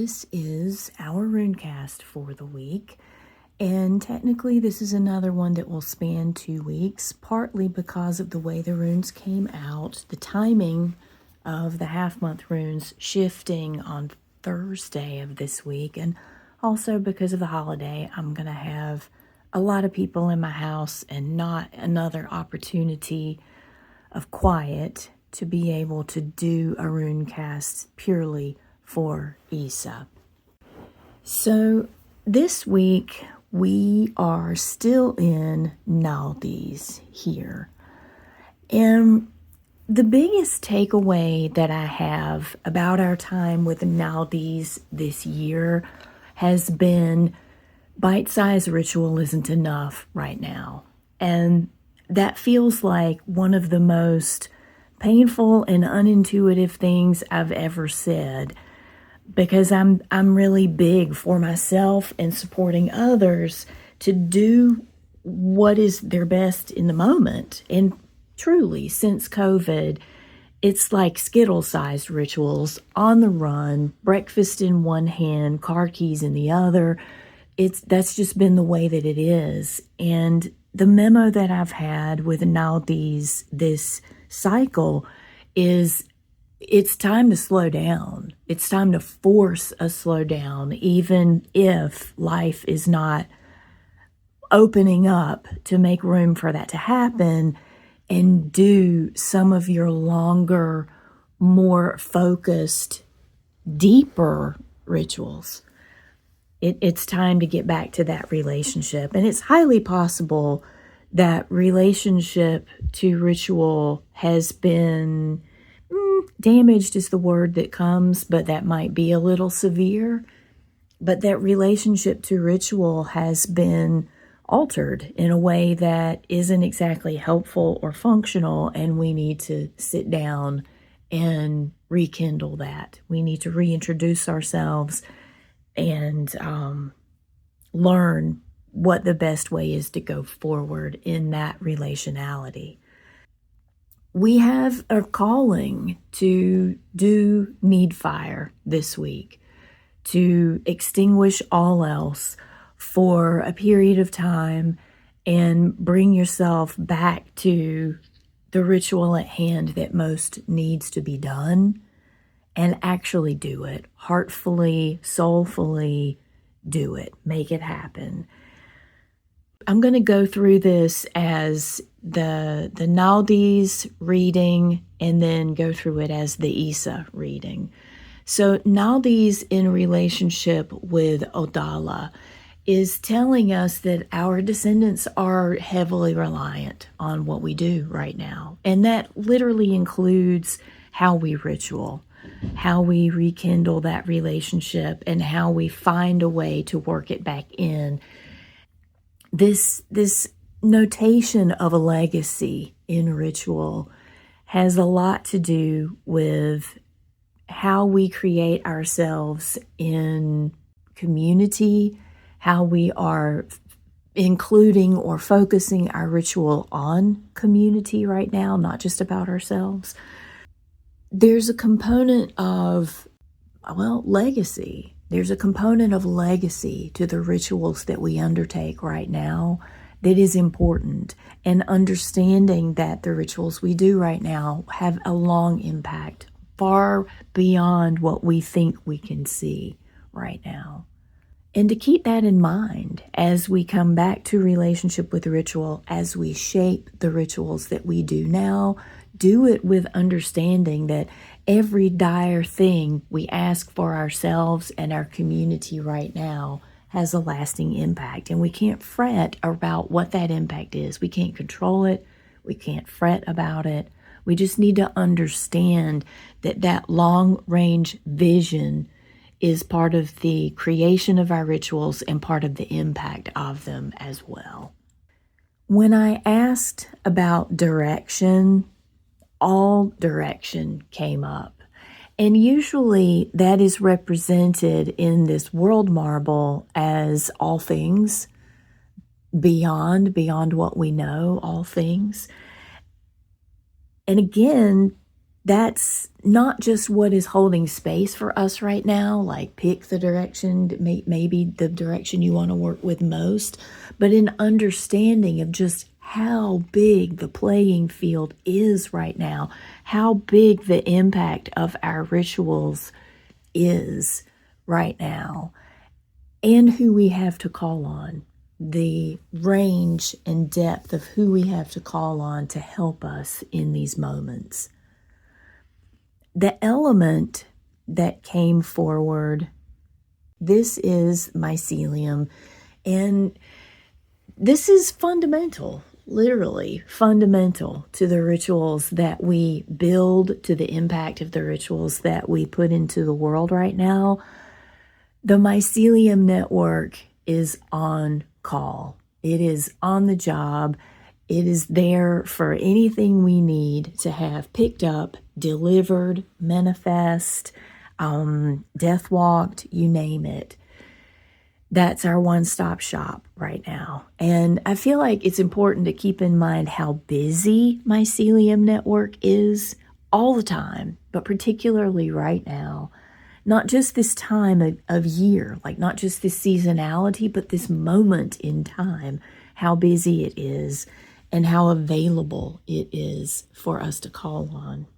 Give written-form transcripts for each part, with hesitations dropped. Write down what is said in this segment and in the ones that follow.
This is our runecast for the week, and technically this is another one that will span 2 weeks, partly because of the way the runes came out, the timing of the half-month runes shifting on Thursday of this week, and also because of the holiday. I'm going to have a lot of people in my house and not another opportunity of quiet to be able to do a runecast purely for Isa. So this week we are still in Nauthiz here. And the biggest takeaway that I have about our time with Nauthiz this year has been bite-sized ritual isn't enough right now. And that feels like one of the most painful and unintuitive things I've ever said, because I'm really big for myself and supporting others to do what is their best in the moment. And truly, since COVID, it's like Skittle-sized rituals on the run, breakfast in one hand, car keys in the other. That's just been the way that it is. And the memo that I've had with Nauthiz this cycle is it's time to slow down. It's time to force a slowdown, even if life is not opening up to make room for that to happen, and do some of your longer, more focused, deeper rituals. It's time to get back to that relationship. And it's highly possible that relationship to ritual has been damaged is the word that comes, but that might be a little severe. But that relationship to ritual has been altered in a way that isn't exactly helpful or functional, and we need to sit down and rekindle that. We need to reintroduce ourselves and learn what the best way is to go forward in that relationality. We have a calling to do need fire this week, to extinguish all else for a period of time and bring yourself back to the ritual at hand that most needs to be done, and actually do it heartfully, soulfully. Do it, make it happen. I'm going to go through this as the Nauthiz reading and then go through it as the Isa reading. So Nauthiz in relationship with Othala is telling us that our descendants are heavily reliant on what we do right now. And that literally includes how we ritual, how we rekindle that relationship, and how we find a way to work it back in. This notation of a legacy in ritual has a lot to do with how we create ourselves in community, how we are including or focusing our ritual on community right now, not just about ourselves. There's a component of, legacy. There's a component of legacy to the rituals that we undertake right now that is important, and understanding that the rituals we do right now have a long impact, far beyond what we think we can see right now. And to keep that in mind as we come back to relationship with the ritual, as we shape the rituals that we do now, do it with understanding that every dire thing we ask for ourselves and our community right now has a lasting impact. And we can't fret about what that impact is. We can't control it. We can't fret about it. We just need to understand that that long-range vision is part of the creation of our rituals and part of the impact of them as well. When I asked about direction, all direction came up. And usually that is represented in this world marble as all things, beyond what we know, all things. And again, that's not just what is holding space for us right now, like pick the direction, maybe the direction you want to work with most, but an understanding of just how big the playing field is right now, how big the impact of our rituals is right now, and who we have to call on, the range and depth of who we have to call on to help us in these moments. The element that came forward, this is Mycelium, and this is fundamental, literally fundamental to the rituals that we build, to the impact of the rituals that we put into the world right now. The Mycelium network is on call. It is on the job. It is there for anything we need to have picked up, delivered, manifest, death walked, you name it. That's our one-stop shop right now. And I feel like it's important to keep in mind how busy Mycelium network is all the time, but particularly right now. Not just this time of year, like not just this seasonality, but this moment in time, how busy it is and how available it is for us to call on.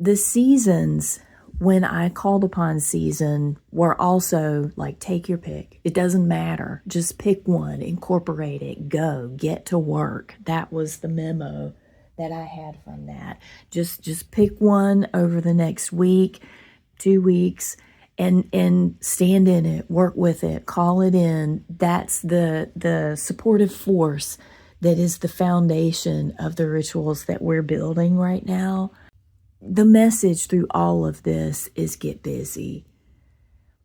The seasons, when I called upon season, were also like, take your pick. It doesn't matter. Just pick one, incorporate it, go, get to work. That was the memo that I had from that. Just pick one over the next week, 2 weeks, and stand in it, work with it, call it in. That's the supportive force that is the foundation of the rituals that we're building right now. The message through all of this is get busy.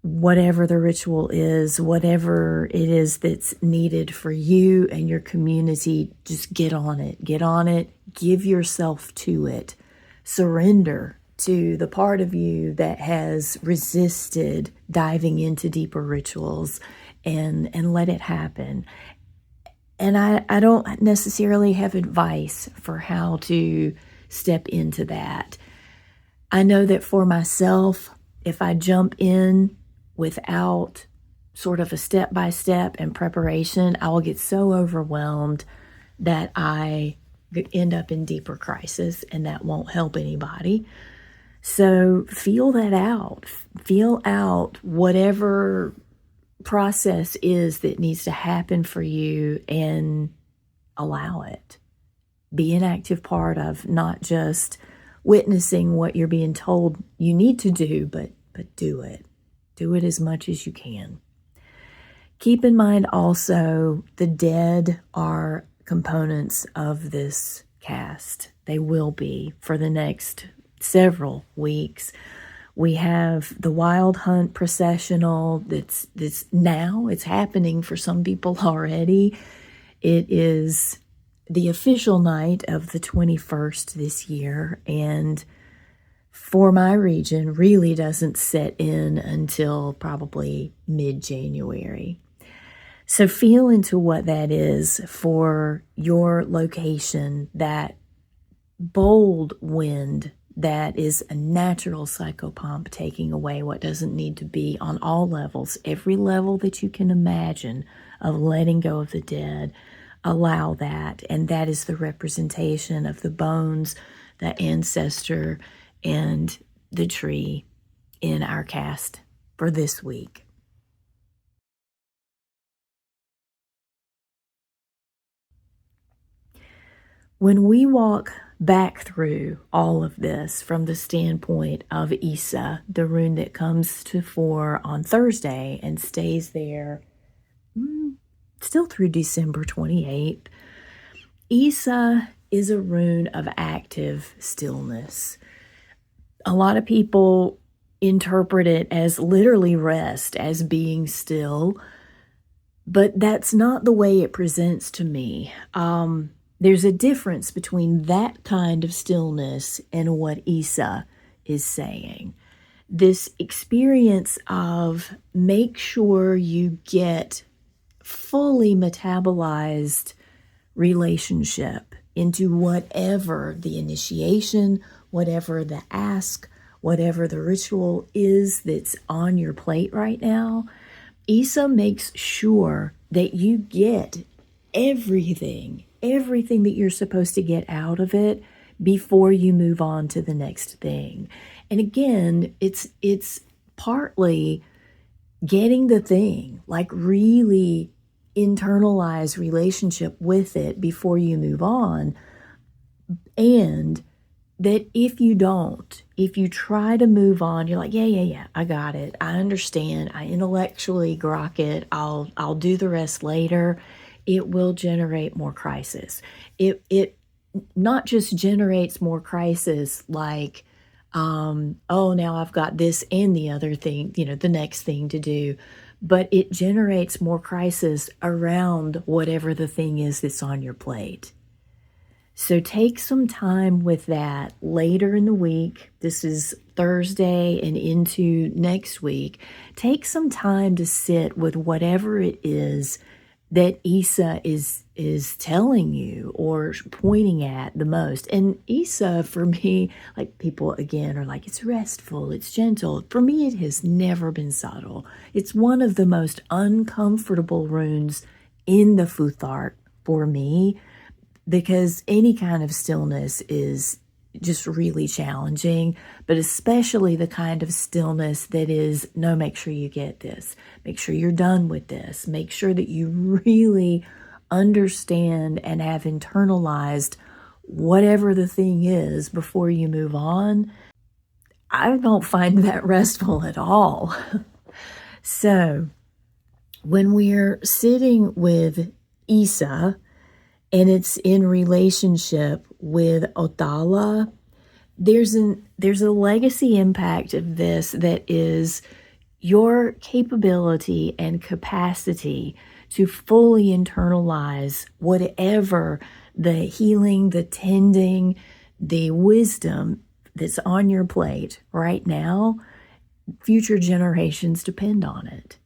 Whatever the ritual is, whatever it is that's needed for you and your community, just get on it. Get on it. Give yourself to it. Surrender to the part of you that has resisted diving into deeper rituals and let it happen. And I don't necessarily have advice for how to step into that. I know that for myself, if I jump in without sort of a step-by-step and preparation, I will get so overwhelmed that I end up in deeper crisis, and that won't help anybody. So feel that out. Feel out whatever process is that needs to happen for you and allow it. Be an active part of not just witnessing what you're being told you need to do, but do it. Do it as much as you can. Keep in mind also the dead are components of this cast. They will be for the next several weeks. We have the Wild Hunt processional that's now, it's happening for some people already. It is the official night of the 21st this year, and for my region really doesn't set in until probably mid-January. So feel into what that is for your location, that bold wind that is a natural psychopomp taking away what doesn't need to be on all levels, every level that you can imagine of letting go of the dead. Allow that, and that is the representation of the bones, the ancestor, and the tree in our cast for this week. When we walk back through all of this from the standpoint of Isa, the rune that comes to fore on Thursday and stays there still through December 28th, Isa is a rune of active stillness. A lot of people interpret it as literally rest, as being still, but that's not the way it presents to me. There's a difference between that kind of stillness and what Isa is saying. This experience of make sure you get fully metabolized relationship into whatever the initiation, whatever the ask, whatever the ritual is that's on your plate right now. Isa makes sure that you get everything that you're supposed to get out of it before you move on to the next thing. And again, it's partly getting the thing, like really internalize relationship with it before you move on. And that if you try to move on, you're like, yeah, I got it. I understand. I intellectually grok it. I'll do the rest later. It will generate more crisis. It not just generates more crisis like, oh, now I've got this and the other thing, the next thing to do, but it generates more crisis around whatever the thing is that's on your plate. So take some time with that later in the week. This is Thursday and into next week. Take some time to sit with whatever it is that Isa is telling you or pointing at the most. And Isa, for me, like people again are like, it's restful, it's gentle. For me, it has never been subtle. It's one of the most uncomfortable runes in the Futhart for me, because any kind of stillness is just really challenging, but especially the kind of stillness that is, no, make sure you get this. Make sure you're done with this. Make sure that you really understand and have internalized whatever the thing is before you move on. I don't find that restful at all. So when we're sitting with Isa, and it's in relationship with Othala, there's a legacy impact of this that is your capability and capacity to fully internalize whatever the healing, the tending, the wisdom that's on your plate right now. Future generations depend on it.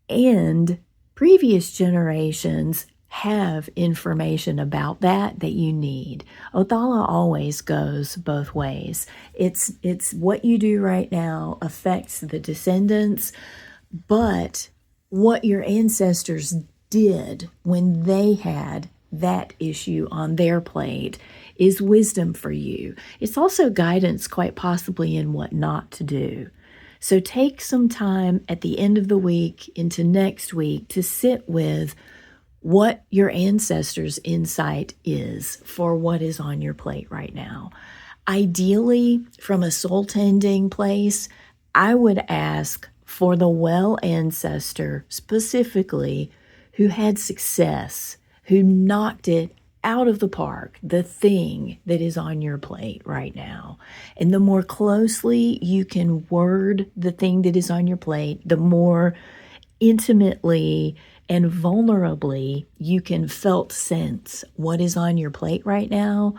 And previous generations have information about that you need. Othala always goes both ways. It's what you do right now affects the descendants, but what your ancestors did when they had that issue on their plate is wisdom for you. It's also guidance, quite possibly, in what not to do. So take some time at the end of the week into next week to sit with what your ancestors' insight is for what is on your plate right now. Ideally, from a soul tending place, I would ask for the well ancestor specifically who had success, who knocked it out of the park, the thing that is on your plate right now. And the more closely you can word the thing that is on your plate, the more intimately and vulnerably you can felt sense what is on your plate right now,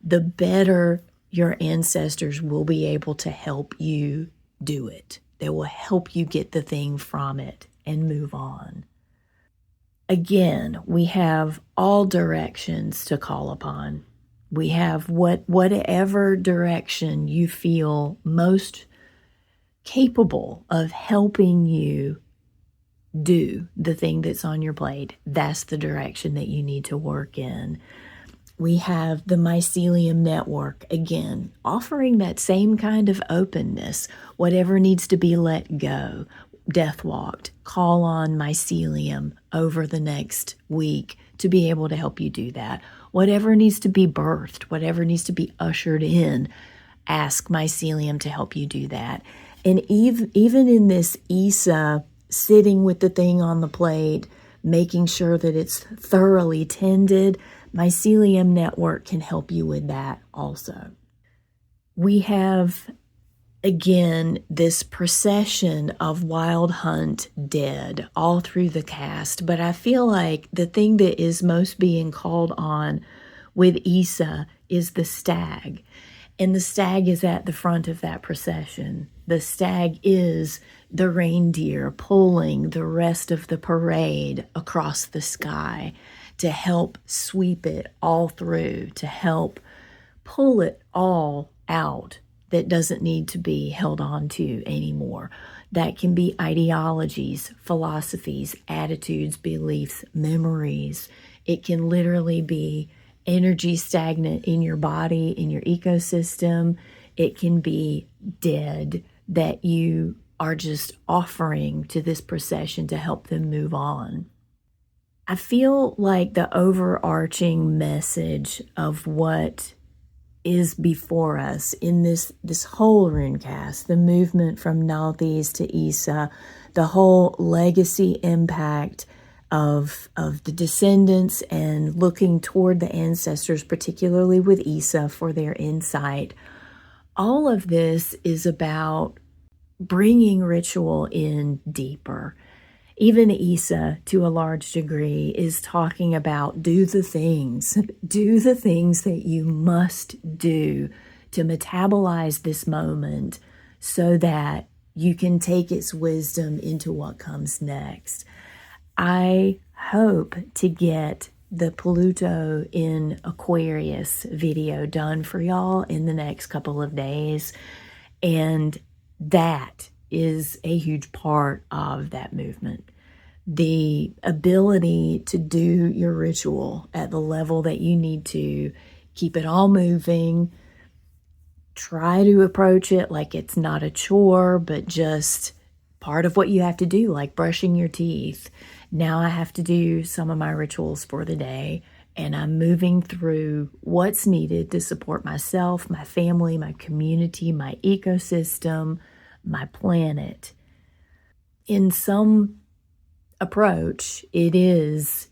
the better your ancestors will be able to help you do it. They will help you get the thing from it and move on. Again, we have all directions to call upon. We have whatever direction you feel most capable of helping you do the thing that's on your plate. That's the direction that you need to work in. We have the Mycelium network, again, offering that same kind of openness. Whatever needs to be let go, death walked, call on Mycelium over the next week to be able to help you do that. Whatever needs to be birthed, whatever needs to be ushered in, ask Mycelium to help you do that. And even in this Isa sitting with the thing on the plate, making sure that it's thoroughly tended, Mycelium network can help you with that also. We have, again, this procession of Wild Hunt dead all through the cast, but I feel like the thing that is most being called on with Isa is the stag. And the stag is at the front of that procession. The stag is the reindeer pulling the rest of the parade across the sky. to help sweep it all through, to help pull it all out that doesn't need to be held on to anymore. That can be ideologies, philosophies, attitudes, beliefs, memories. It can literally be energy stagnant in your body, in your ecosystem. It can be dead that you are just offering to this procession to help them move on. I feel like the overarching message of what is before us in this whole runecast, the movement from Nauthiz to Issa, the whole legacy impact of the descendants and looking toward the ancestors, particularly with Issa for their insight. All of this is about bringing ritual in deeper. Even Issa, to a large degree, is talking about do the things that you must do to metabolize this moment so that you can take its wisdom into what comes next. I hope to get the Pluto in Aquarius video done for y'all in the next couple of days, and that is a huge part of that movement. The ability to do your ritual at the level that you need to, keep it all moving, try to approach it like it's not a chore, but just part of what you have to do, like brushing your teeth. Now I have to do some of my rituals for the day, and I'm moving through what's needed to support myself, my family, my community, my ecosystem, my planet. In some approach, it is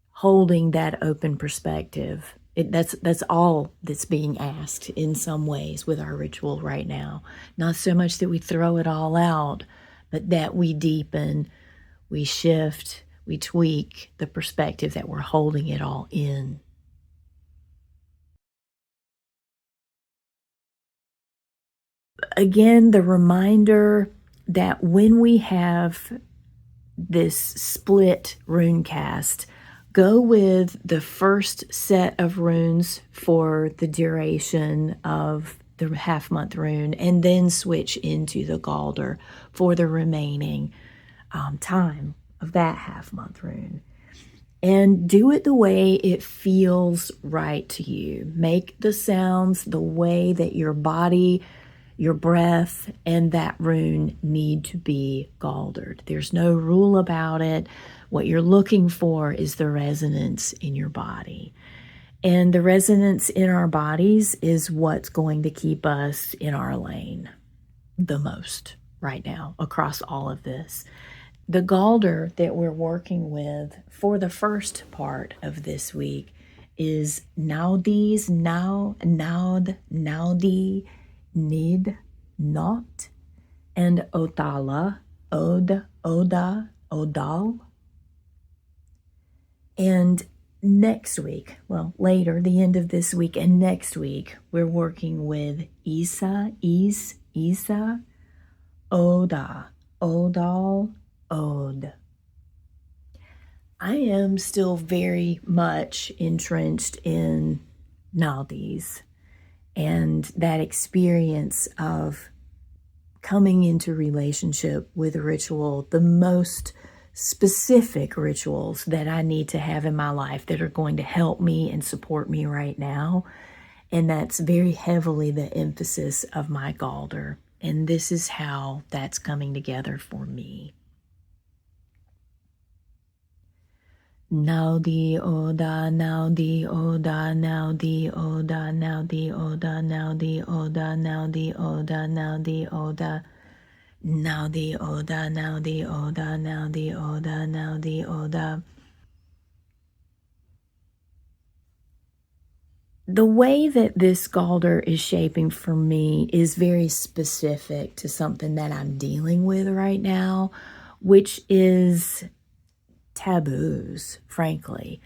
holding that open perspective. That's all that's being asked in some ways with our ritual right now. Not so much that we throw it all out, but that we deepen, we shift, we tweak the perspective that we're holding it all in. Again, the reminder that when we have this split runecast, go with the first set of runes for the duration of the half-month rune, and then switch into the Galder for the remaining time of that half-month rune. And do it the way it feels right to you. Make the sounds the way that your body, your breath, and that rune need to be galdered. There's no rule about it. What you're looking for is the resonance in your body. And the resonance in our bodies is what's going to keep us in our lane the most right now across all of this. The Galder that we're working with for the first part of this week is Nauthiz, Naudi, Nid, Not, and Othala, Oda, Odal. And next week, well, later, the end of this week and next week, we're working with Isa, Oda, Odal, Od. I am still very much entrenched in Nauthiz and that experience of coming into relationship with a ritual, the most specific rituals that I need to have in my life that are going to help me and support me right now. And that's very heavily the emphasis of my Galder. And this is how that's coming together for me. Now the Oda, now the Oda, now the Oda, now the Oda, now the Oda, now the Oda, now the Oda. Now the Oda, now the Oda, now the Oda, now the Oda. The way that this Galder is shaping for me is very specific to something that I'm dealing with right now, which is taboos, frankly.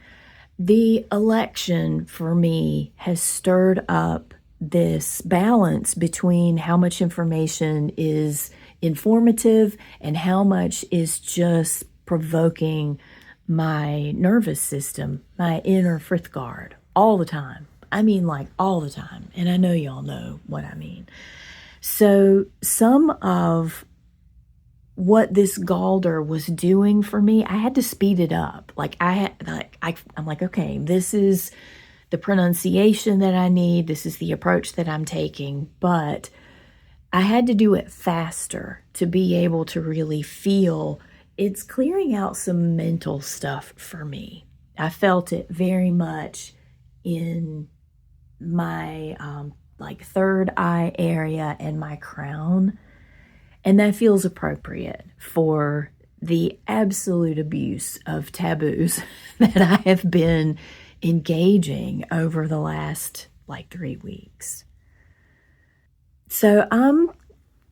The election for me has stirred up this balance between how much information is informative and how much is just provoking my nervous system, my inner Frithgard, all the time. I mean, like all the time. And I know y'all know what I mean. So some of what this Galder was doing for me, I had to speed it up. I'm like, okay, this is the pronunciation that I need. This is the approach that I'm taking. But I had to do it faster to be able to really feel it's clearing out some mental stuff for me. I felt it very much in my third eye area and my crown. And that feels appropriate for the absolute abuse of taboos that I have been engaging over the last 3 weeks. So I'm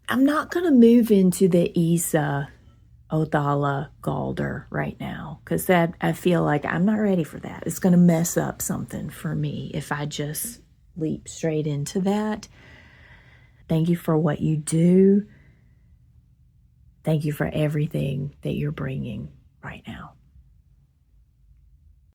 not going to move into the Isa Othala Galder right now, because I feel like I'm not ready for that. It's going to mess up something for me if I just leap straight into that. Thank you for what you do. Thank you for everything that you're bringing right now.